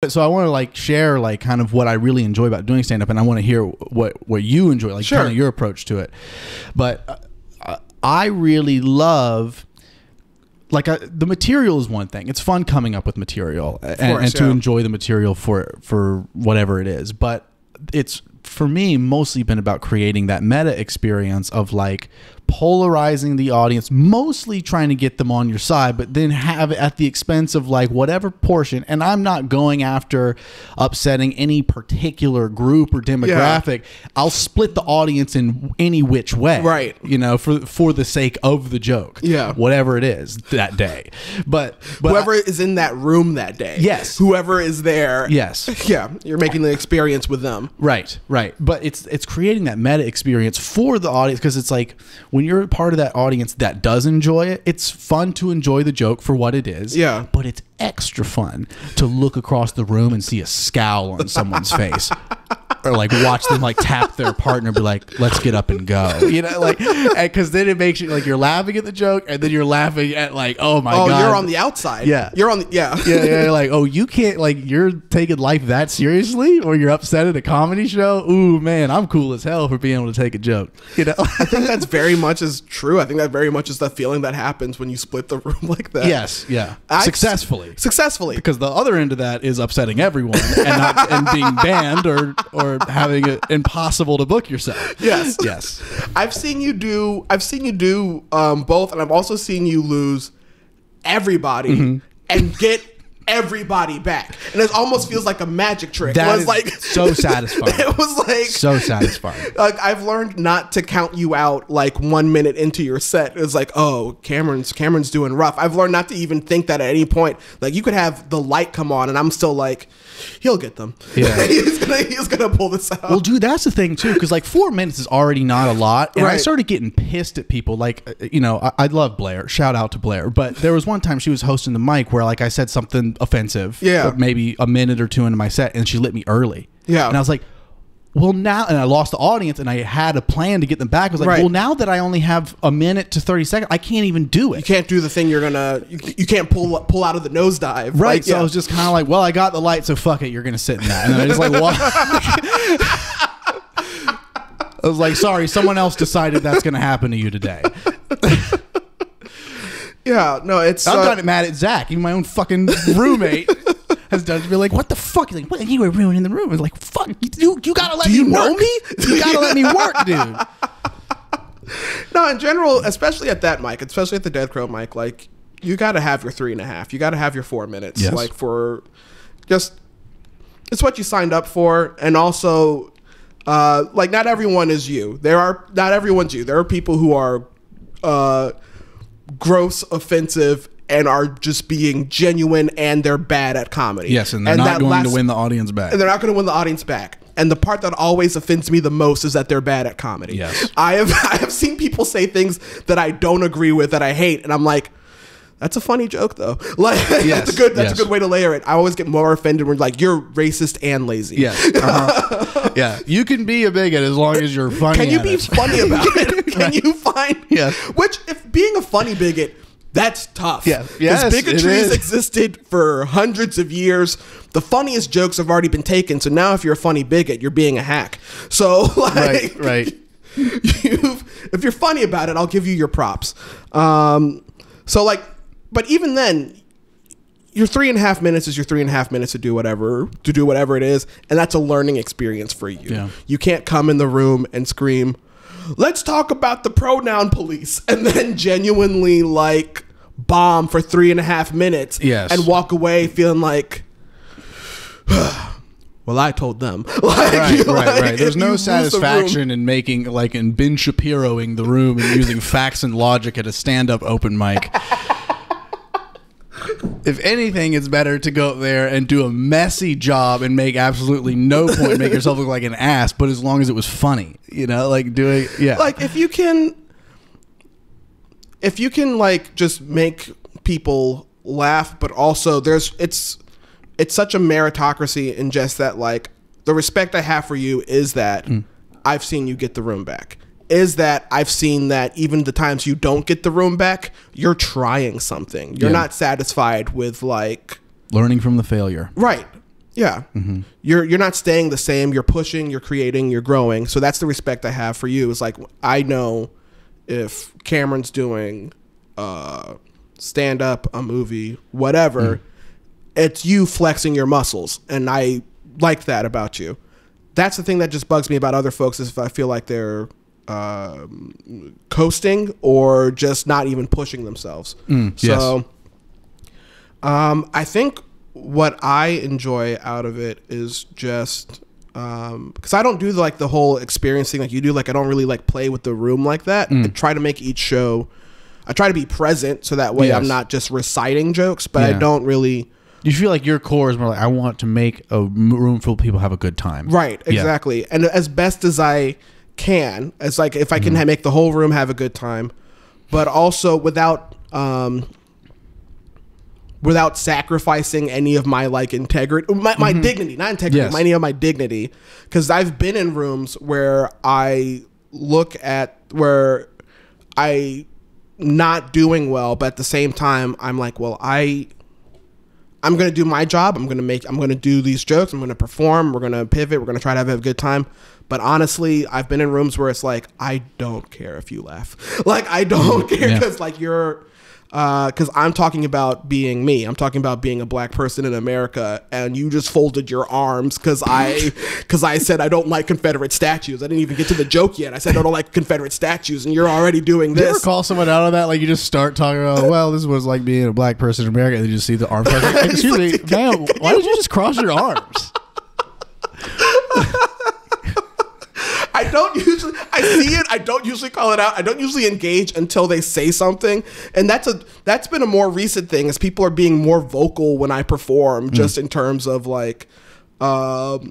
so I want to like share like kind of what I really enjoy about doing stand up, and I want to hear what you enjoy, like kind of your approach to it. But I really love, like, the material is one thing. It's fun coming up with material and to enjoy the material for whatever it is. But it's, for me, mostly been about creating that meta experience of like polarizing the audience, mostly trying to get them on your side, but then have it at the expense of like whatever portion. And I'm not going after upsetting any particular group or demographic. I'll split the audience in any which way, right? You know, for the sake of the joke, whatever it is that day. But whoever is in that room that day, whoever is there, you're making the experience with them, right? But it's creating that meta experience for the audience, because it's like, when you're a part of that audience that does enjoy it, it's fun to enjoy the joke for what it is. Yeah. But it's extra fun to look across the room and see a scowl on someone's face. Or like watch them like tap their partner and be like, let's get up and go. You know, like, because then it makes you like, you're laughing at the joke and then you're laughing at like, oh my God. Oh, you're on the outside. Yeah. You're on the, yeah. Like, oh, you can't, like, you're taking life that seriously, or you're upset at a comedy show. Ooh, man, I'm cool as hell for being able to take a joke. You know, I think that's very much is true. I think that very much is the feeling that happens when you split the room like that. Yes. Yeah. Successfully. Because the other end of that is upsetting everyone and being banned or having it impossible to book yourself. Yes. I've seen you do both, and I've also seen you lose everybody and get everybody back, and it almost feels like a magic trick. That is like so satisfying. It was like so satisfying. Like, I've learned not to count you out like 1 minute into your set. It's like, oh, Cameron's doing rough. I've learned not to even think that at any point. Like, you could have the light come on, and I'm still like, he'll get them. Yeah, he's gonna pull this out. Well, dude, that's the thing too, because like 4 minutes is already not a lot, and I started getting pissed at people. Like, you know, I love Blair. Shout out to Blair. But there was one time she was hosting the mic where like I said something offensive, maybe a minute or two into my set, and she lit me early. Yeah, and I was like, well, now, and I lost the audience, and I had a plan to get them back. I was like, well, now that I only have a minute to 30 seconds, I can't even do it. You can't do the thing you can't pull out of the nosedive. Right. Like, so I was just kind of like, well, I got the light, so fuck it, you're going to sit in that. And then I just like, what? I was like, sorry, someone else decided that's going to happen to you today. Yeah, no, it's... I'm kind of mad at Zach, even my own fucking roommate. Has done to be like, what the fuck? Like, what? You were ruining the room. It's like, fuck, you gotta let me work. Do you know me? You gotta let me work, dude. No, in general, especially at that mic, especially at the Death Crow mic, like, you gotta have your 3.5. You gotta have your 4 minutes. Yes. Like, for just, it's what you signed up for. And also, like, not everyone is you. Not everyone's you. There are people who are gross, offensive, and are just being genuine, and they're bad at comedy. Yes, and they're not going to win the audience back. And they're not going to win the audience back. And the part that always offends me the most is that they're bad at comedy. Yes. I have seen people say things that I don't agree with, that I hate, and I'm like, that's a funny joke though. Like, that's a good way to layer it. I always get more offended when like, you're racist and lazy. Yeah. Yeah. You can be a bigot as long as you're funny. Can you be funny about it? Can you find? Yeah. Which, if being a funny bigot, that's tough. Yeah. Yes, because bigotry's existed for hundreds of years. The funniest jokes have already been taken. So now if you're a funny bigot, you're being a hack. So like, right. If you're funny about it, I'll give you your props. So like, but even then, your 3.5 minutes is your 3.5 minutes to do whatever it is. And that's a learning experience for you. Yeah. You can't come in the room and scream, let's talk about the pronoun police, and then genuinely like bomb for 3.5 minutes. Yes. And walk away feeling like, well, I told them. Like, right. There's no satisfaction in making, like, in Ben Shapiroing the room and using facts and logic at a stand-up open mic. If anything, it's better to go up there and do a messy job and make absolutely no point, make yourself look like an ass, but as long as it was funny, you know, like doing, like if you can like just make people laugh, but also it's such a meritocracy in just that, like, the respect I have for you is that I've seen you get the room back. Is that I've seen that even the times you don't get the room back, you're trying something. You're not satisfied with, like, learning from the failure. Right. Yeah. Mm-hmm. You're not staying the same. You're pushing, you're creating, you're growing. So that's the respect I have for you. Is like, I know if Cameron's doing stand up, a movie, whatever, it's you flexing your muscles. And I like that about you. That's the thing that just bugs me about other folks, is if I feel like they're coasting or just not even pushing themselves. So I think what I enjoy out of it is just because I don't do the whole experience thing like you do. Like, I don't really like play with the room like that. I try to make each show, I try to be present so that way I'm not just reciting jokes, but I don't really. You feel like your core is more like, I want to make a room full of people have a good time. Right, exactly. And as best as I can, as like if I can make the whole room have a good time, but also without sacrificing any of my like integrity, my dignity, not integrity, any of my dignity. Because I've been in rooms where I look at where I not doing well, but at the same time I'm like, well, I'm going to do my job. I'm going to do these jokes. I'm going to perform. We're going to pivot. We're going to try to have a good time. But honestly, I've been in rooms where it's like, I don't care if you laugh. Like, I don't care because like because I'm talking about being me. I'm talking about being a black person in America, and you just folded your arms because I said I don't like Confederate statues. I didn't even get to the joke yet. I said I don't like Confederate statues, and you're already doing this. Do you ever call someone out on that? Like, you just start talking about, well, this was like being a black person in America, and you just see the arms. Like, excuse me, man, why did you just cross your arms? I see it. I don't usually call it out. I don't usually engage until they say something. And that's been a more recent thing, as people are being more vocal when I perform, just in terms of like I've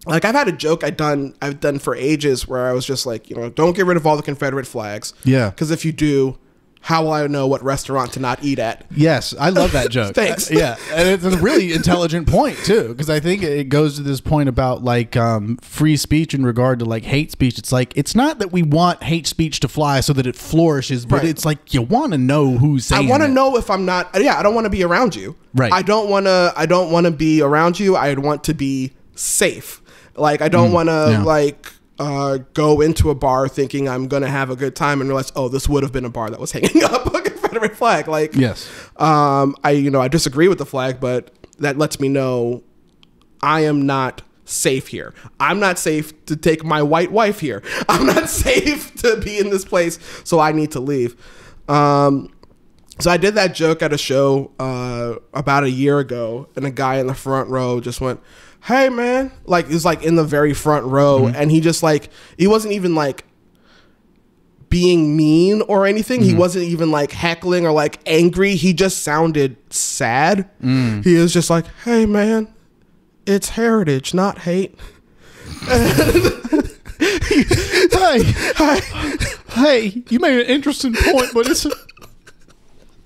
had a joke I've done for ages where I was just like, don't get rid of all the Confederate flags. Yeah. Because if you do, how will I know what restaurant to not eat at? Yes, I love that joke. Thanks. Yeah, and it's a really intelligent point too, because I think it goes to this point about like free speech in regard to like hate speech. It's like, it's not that we want hate speech to fly so that it flourishes, but it's like you want to know who's saying it. I want to know if I'm not. Yeah, I don't want to be around you. Right. I don't want to be around you. I want to be safe. Like, I don't want to go into a bar thinking I'm going to have a good time and realize, oh, this would have been a bar that was hanging up a Confederate flag. Like, yes. I disagree with the flag, but that lets me know I am not safe here. I'm not safe to take my white wife here. I'm not safe to be in this place, so I need to leave. So I did that joke at a show about a year ago, and a guy in the front row just went, hey man, like, he's like in the very front row, and he just like, he wasn't even like being mean or anything. He wasn't even like heckling or like angry. He just sounded sad. He was just like, hey man, it's heritage, not hate. Hey, you made an interesting point, but it's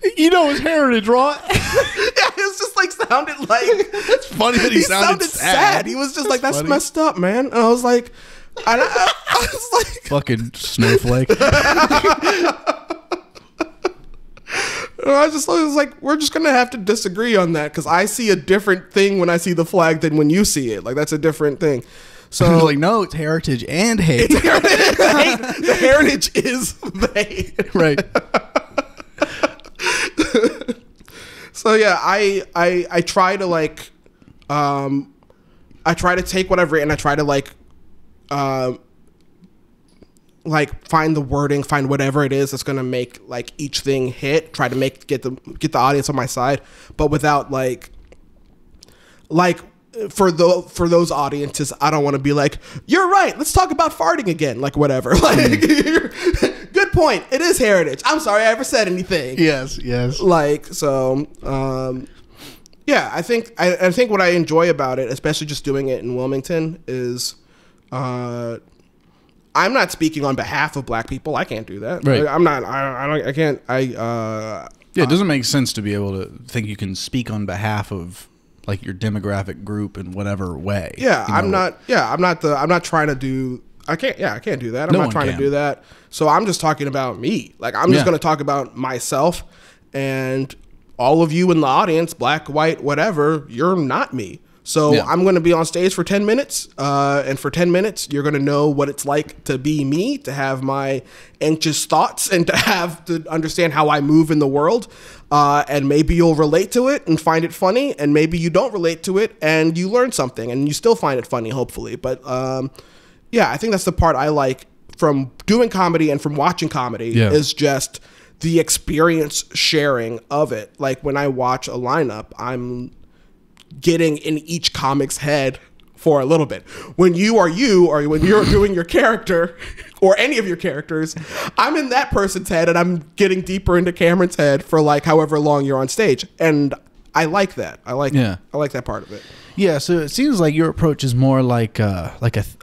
it's heritage, right? Yeah, it's just like sounded like, it's funny that he sounded sad. He was just like, that's funny. Messed up, man. And I was like, I was like, fucking snowflake. I was like, we're just gonna have to disagree on that, because I see a different thing when I see the flag than when you see it. Like, that's a different thing. So like, no, it's heritage and hate. It's heritage. The heritage is the hate. Right. So yeah, I try to like, I try to take what I've written. I try to like find the wording, find whatever it is that's gonna make like each thing hit. Try to get the audience on my side, but without like for those audiences, I don't want to be like, you're right, let's talk about farting again, like whatever. Like, good point. It is heritage. I'm sorry I ever said anything. Yes. Like, so, yeah, I think what I enjoy about it, especially just doing it in Wilmington, is I'm not speaking on behalf of black people. I can't do that. Right. I'm not. I can't. Yeah, it doesn't make sense to be able to think you can speak on behalf of like your demographic group in whatever way. Yeah, I'm not trying to do. I can't do that. I'm not trying to do that. So I'm just talking about me. Like, I'm just going to talk about myself, and all of you in the audience, black, white, whatever, you're not me. So I'm going to be on stage for 10 minutes. And for 10 minutes, you're going to know what it's like to be me, to have my anxious thoughts, and to understand how I move in the world. And maybe you'll relate to it and find it funny. And maybe you don't relate to it and you learn something and you still find it funny, hopefully. But I think that's the part I like from doing comedy and from watching comedy is just the experience sharing of it. Like when I watch a lineup, I'm getting in each comic's head for a little bit. When you are you, or when you're doing your character or any of your characters, I'm in that person's head and I'm getting deeper into Cameron's head for like however long you're on stage. And I like that. I like that part of it. Yeah. So it seems like your approach is more like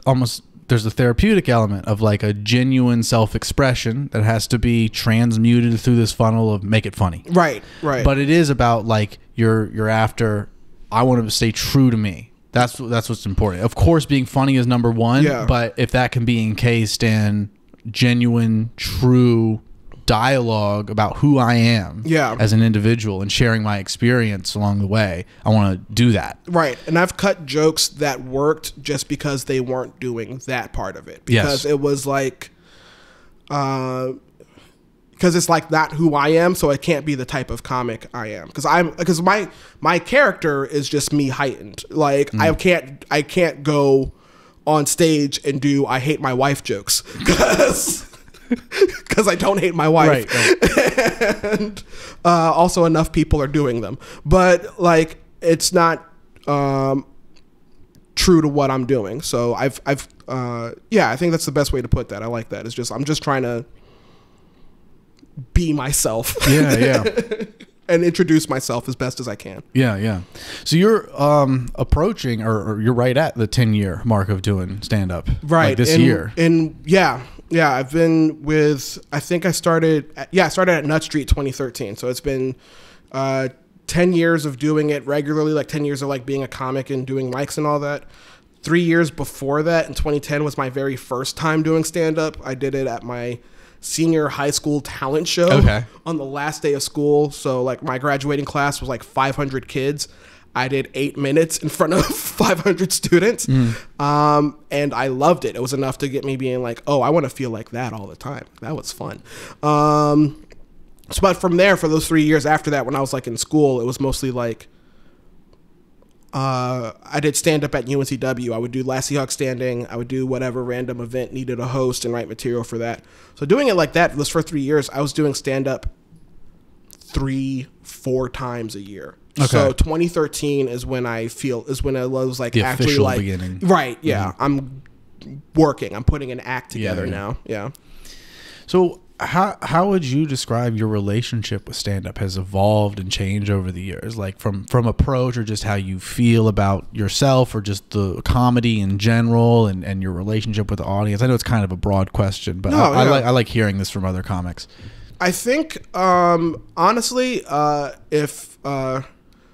almost, there's a therapeutic element of like a genuine self-expression that has to be transmuted through this funnel of make it funny. Right. But it is about like you're after, I want to stay true to me. That's what's important. Of course, being funny is number one, but if that can be encased in genuine, true dialogue about who I am as an individual and sharing my experience along the way, I want to do that. Right. And I've cut jokes that worked just because they weren't doing that part of it. Because it was like, because it's like not who I am, so it can't be the type of comic I am. Because my character is just me heightened. Like I can't go on stage and do I hate my wife jokes because I don't hate my wife. Right. And also enough people are doing them, but like it's not true to what I'm doing. So I think that's the best way to put that. I like that. It's just I'm just trying to be myself. And introduce myself as best as I can. So you're approaching or you're right at the 10-year mark of doing stand-up like this year. I've been with, I think I started at Nut Street 2013. So it's been 10 years of doing it regularly, like 10 years of like being a comic and doing mics and all that. 3 years before that, in 2010, was my very first time doing stand-up. I did it at my senior high school talent show on the last day of school. So like my graduating class was like 500 kids. I did 8 minutes in front of 500 students. And I loved it. It was enough to get me being like, oh, I want to feel like that all the time. That was fun. But from there, for those 3 years after that, when I was like in school, it was mostly like, I did stand up at UNCW. I would do Lassie Hawk Standing. I would do whatever random event needed a host and write material for that. So doing it like that was for 3 years. I was doing stand up 3-4 times a year. So 2013 is when I was like the actually official like beginning. Right. Yeah. I'm working. I'm putting an act together now. Yeah. So how would you describe your relationship with stand-up has evolved and changed over the years? Like from approach, or just how you feel about yourself, or just the comedy in general and your relationship with the audience? I know it's kind of a broad question, but I like hearing this from other comics. I think, honestly, if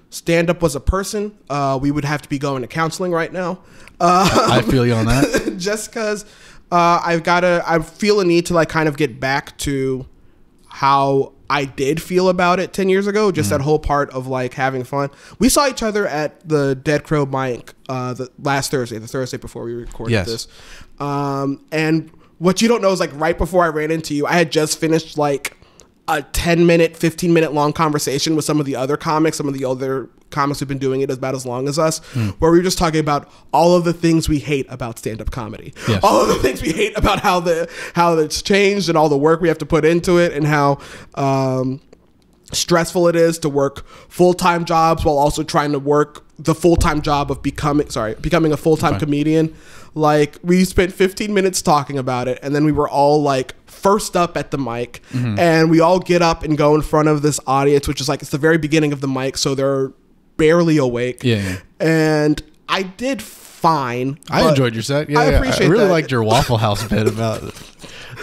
stand-up was a person, we would have to be going to counseling right now. I feel you on that. Just because I feel a need to like kind of get back to how I did feel about it 10 years ago. Just that whole part of like having fun. We saw each other at the Dead Crow mic the last Thursday, the Thursday before we recorded this. And what you don't know is like right before I ran into you, I had just finished like a 10-minute, 15-minute long conversation with some of the other comics who've been doing it about as long as us, where we were just talking about all of the things we hate about stand-up comedy. Yes. All of the things we hate about how it's changed and all the work we have to put into it, and how stressful it is to work full-time jobs while also trying to work the full-time job of becoming a full-time comedian. Like, we spent 15 minutes talking about it, and then we were all like first up at the mic, and we all get up and go in front of this audience, which is like, it's the very beginning of the mic, so they're barely awake. And I did fine. I enjoyed your set. I appreciate I really liked your Waffle House bit about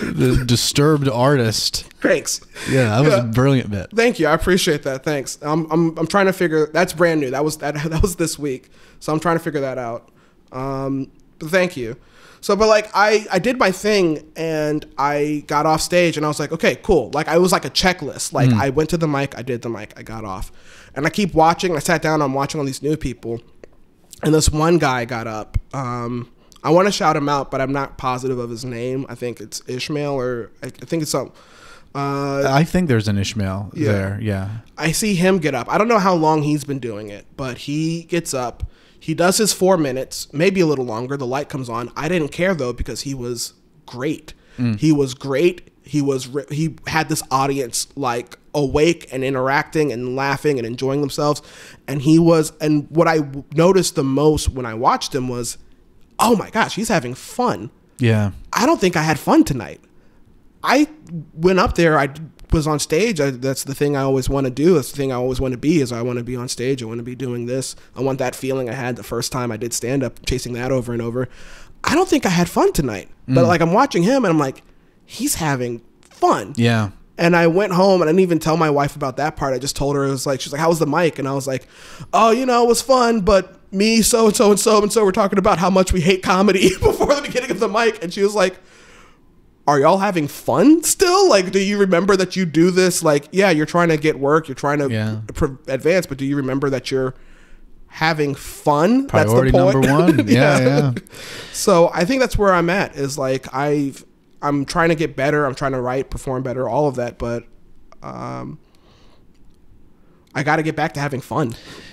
the disturbed artist. Thanks. Yeah, that was a brilliant bit. Thank you. I appreciate that. Thanks. I'm trying to figure. That's brand new. That was this week. So I'm trying to figure that out. But thank you. So, but like I did my thing and I got off stage and I was like, okay, cool. Like I was like a checklist. Like I went to the mic, I did the mic, I got off, and I keep watching. I sat down. I'm watching all these new people. and this one guy got up. I want to shout him out, but I'm not positive of his name. I think it's Ishmael, or I think it's some. I think there's an Ishmael there. Yeah. I see him get up. I don't know how long he's been doing it, but he gets up. He does his 4 minutes, maybe a little longer. The light comes on. I didn't care though, because he was great. He was great. He had this audience like awake and interacting and laughing and enjoying themselves. And what I noticed the most when I watched him was, oh my gosh, he's having fun. Yeah. I don't think I had fun tonight. I went up there. I was on stage. That's the thing I always want to do. That's the thing I always want to be, is I want to be on stage. I want to be doing this. I want that feeling I had the first time I did stand up, chasing that over and over. I don't think I had fun tonight. But like, I'm watching him and I'm like, he's having fun. Yeah. And I went home and I didn't even tell my wife about that part. I just told her, she's like, how was the mic? And I was like, oh, it was fun, but me, so-and-so and so-and-so were talking about how much we hate comedy before the beginning of the mic. And she was like, are y'all having fun still? Like, do you remember that you do this? Like, yeah, you're trying to get work, you're trying to advance, but do you remember that you're having fun? Priority that's the point. number one. Yeah. So I think that's where I'm at, is like, I'm trying to get better. I'm trying to write, perform better, all of that. But I got to get back to having fun.